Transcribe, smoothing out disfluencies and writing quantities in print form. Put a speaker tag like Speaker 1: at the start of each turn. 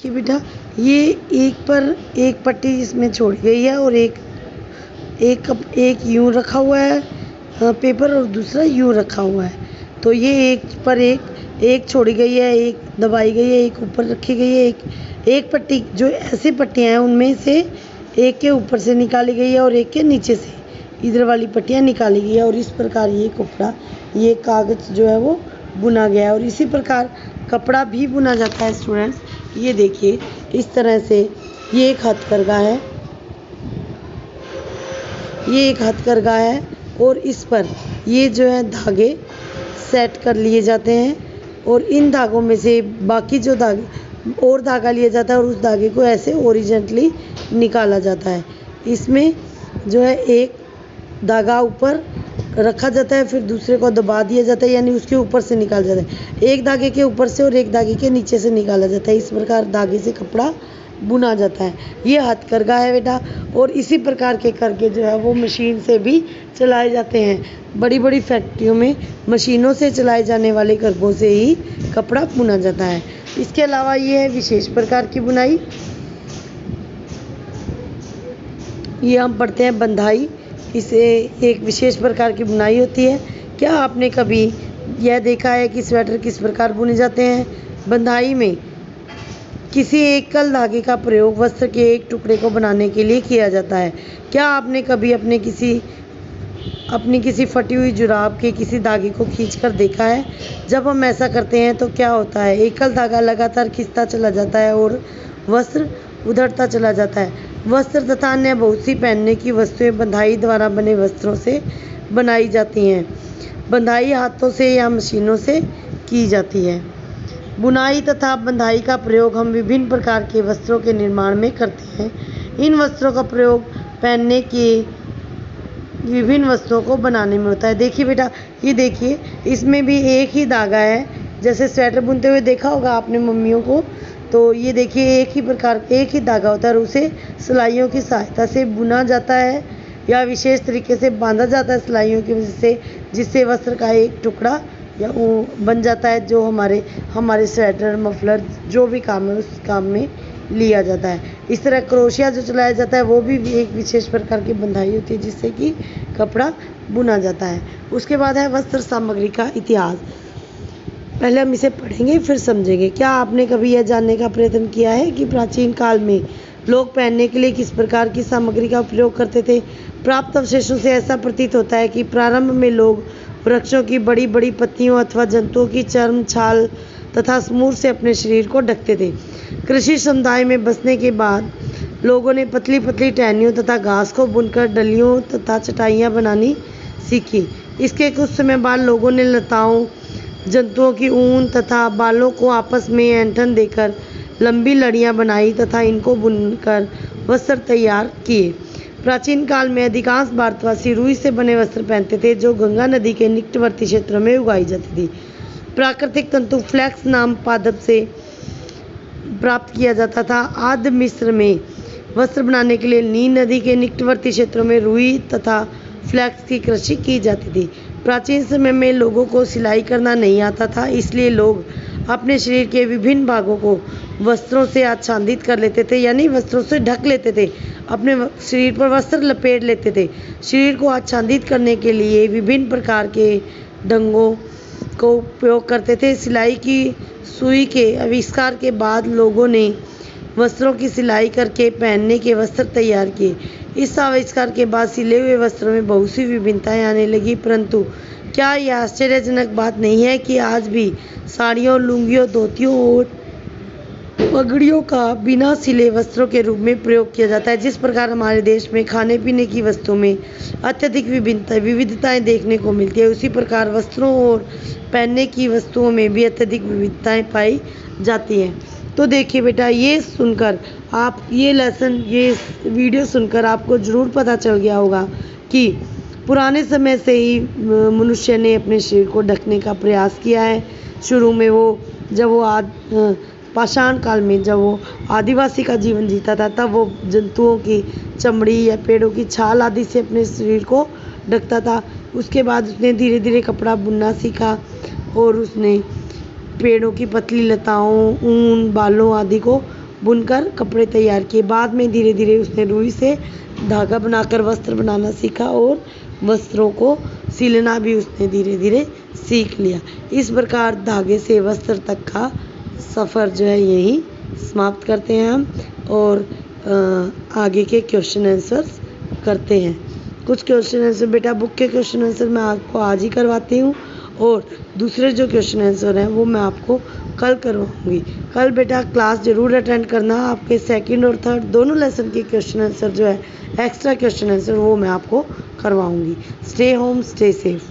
Speaker 1: कि बेटा ये एक पर एक पट्टी इसमें छोड़ी गई है और एक यूँ रखा हुआ है पेपर और दूसरा यूँ रखा हुआ है। तो ये एक पर एक छोड़ी गई है, एक दबाई गई है, एक ऊपर रखी गई है, एक पट्टी जो ऐसी पट्टियाँ हैं उनमें से एक के ऊपर से निकाली गई है और एक के नीचे से इधर वाली पट्टियाँ निकाली गई है और इस प्रकार ये कपड़ा ये कागज़ जो है वो बुना गया है। और इसी प्रकार कपड़ा भी बुना जाता है स्टूडेंट्स। ये देखिए इस तरह से ये एक हथकरघा है, ये एक हथकरघा है और इस पर ये जो है धागे सेट कर लिए जाते हैं और इन धागों में से बाकी जो धागे और धागा लिया जाता है और उस धागे को ऐसे ओरिजेंटली निकाला जाता है। इसमें जो है एक धागा ऊपर रखा जाता है, फिर दूसरे को दबा दिया जाता है, यानी उसके ऊपर से निकाला जाता है। एक धागे के ऊपर से और एक धागे के नीचे से निकाला जाता है। इस प्रकार धागे से कपड़ा बुना जाता है। ये हथकरघा है बेटा। और इसी प्रकार के करघे जो है वो मशीन से भी चलाए जाते हैं। बड़ी बड़ी फैक्ट्रियों में मशीनों से चलाए जाने वाले करघों से ही कपड़ा बुना जाता है। इसके अलावा ये है विशेष प्रकार की बुनाई। ये हम पढ़ते हैं बंधाई। इसे एक विशेष प्रकार की बुनाई होती है। क्या आपने कभी यह देखा है कि स्वेटर किस प्रकार बुने जाते हैं? बंधाई में किसी एकल धागे का प्रयोग वस्त्र के एक टुकड़े को बनाने के लिए किया जाता है। क्या आपने कभी अपनी किसी फटी हुई जुराब के किसी धागे को खींचकर देखा है? जब हम ऐसा करते हैं तो क्या होता है? एकल धागा लगातार खिंचता चला जाता है और वस्त्र उधड़ता चला जाता है। वस्त्र तथा अन्य बहुत सी पहनने की वस्तुएं बंधाई द्वारा बने वस्त्रों से बनाई जाती हैं। बंधाई हाथों से या मशीनों से की जाती है। बुनाई तथा बंधाई का प्रयोग हम विभिन्न प्रकार के वस्त्रों के निर्माण में करते हैं। इन वस्त्रों का प्रयोग पहनने के विभिन्न वस्तुओं को बनाने में होता है। देखिए बेटा, ये देखिए इसमें भी एक ही धागा है। जैसे स्वेटर बुनते हुए देखा होगा आपने मम्मियों को, तो ये देखिए एक ही धागा होता है और उसे सिलाइयों की सहायता से बुना जाता है या विशेष तरीके से बांधा जाता है सिलाइयों की वजह से, जिससे वस्त्र का एक टुकड़ा या वो बन जाता है जो हमारे स्वेटर मफलर जो भी काम है उस काम में लिया जाता है। इस तरह क्रोशिया जो चलाया जाता है वो भी एक विशेष प्रकार की बंधाई होती है जिससे कि कपड़ा बुना जाता है। उसके बाद है वस्त्र सामग्री का इतिहास। पहले हम इसे पढ़ेंगे फिर समझेंगे। क्या आपने कभी यह जानने का प्रयत्न किया है कि प्राचीन काल में लोग पहनने के लिए किस प्रकार की सामग्री का प्रयोग करते थे? प्राप्त अवशेषों से ऐसा प्रतीत होता है कि प्रारंभ में लोग वृक्षों की बड़ी बड़ी पत्तियों अथवा जंतुओं की चर्म छाल तथा स्मूर से अपने शरीर को ढकते थे। कृषि समुदाय में बसने के बाद लोगों ने पतली पतली टहनियों तथा घास को बुनकर डलियों तथा चटाइयाँ बनानी सीखी। इसके कुछ समय बाद लोगों ने लताओं जंतुओं की ऊन तथा बालों को आपस में ऐंठन देकर लंबी लड़ियाँ बनाई तथा इनको बुनकर वस्त्र तैयार किए। प्राचीन काल में अधिकांश भारतवासी रुई से बने वस्त्र पहनते थे जो गंगा नदी के निकटवर्ती क्षेत्रों में उगाई जाती थी। प्राकृतिक तंतु फ्लैक्स नाम पादप से प्राप्त किया जाता था। आद्य मिस्र में वस्त्र बनाने के लिए नील नदी के निकटवर्ती क्षेत्रों में रुई तथा फ्लैक्स की कृषि की जाती थी। प्राचीन समय में लोगों को सिलाई करना नहीं आता था, इसलिए लोग अपने शरीर के विभिन्न भागों को वस्त्रों से आच्छादित कर लेते थे, यानी वस्त्रों से ढक लेते थे। अपने शरीर पर वस्त्र लपेट लेते थे। शरीर को आच्छादित करने के लिए विभिन्न प्रकार के ढंगों को उपयोग करते थे। सिलाई की सुई के आविष्कार के बाद लोगों ने वस्त्रों की सिलाई करके पहनने के वस्त्र तैयार किए। इस आविष्कार के बाद सिले हुए वस्त्रों में बहुत सी विभिन्नताएं आने लगी, परंतु क्या यह आश्चर्यजनक बात नहीं है कि आज भी साड़ियों, लुंगियों, धोतियों और पगड़ियों का बिना सिले वस्त्रों के रूप में प्रयोग किया जाता है। जिस प्रकार हमारे देश में खाने पीने की वस्तुओं में अत्यधिक विविधताएं देखने को मिलती है, उसी प्रकार वस्त्रों और पहनने की वस्तुओं में भी अत्यधिक विविधताएं पाई जाती हैं। तो देखिए बेटा, ये सुनकर आप ये वीडियो सुनकर आपको ज़रूर पता चल गया होगा कि पुराने समय से ही मनुष्य ने अपने शरीर को ढकने का प्रयास किया है। शुरू में पाषाण काल में जब वो आदिवासी का जीवन जीता था, तब वो जंतुओं की चमड़ी या पेड़ों की छाल आदि से अपने शरीर को ढकता था। उसके बाद उसने धीरे धीरे कपड़ा बुनना सीखा और उसने पेड़ों की पतली लताओं, ऊन, बालों आदि को बुनकर कपड़े तैयार किए। बाद में धीरे धीरे उसने रुई से धागा बनाकर वस्त्र बनाना सीखा और वस्त्रों को सिलना भी उसने धीरे धीरे सीख लिया। इस प्रकार धागे से वस्त्र तक का सफ़र जो है यही समाप्त करते हैं हम और आगे के क्वेश्चन आंसर्स करते हैं। कुछ क्वेश्चन आंसर बेटा बुक के क्वेश्चन आंसर मैं आपको आज ही करवाती हूँ और दूसरे जो क्वेश्चन आंसर हैं वो मैं आपको कल करवाऊँगी। कल बेटा क्लास ज़रूर अटेंड करना। आपके सेकंड और थर्ड दोनों लेसन के क्वेश्चन आंसर जो है एक्स्ट्रा क्वेश्चन आंसर वो मैं आपको करवाऊँगी। Stay home stay safe.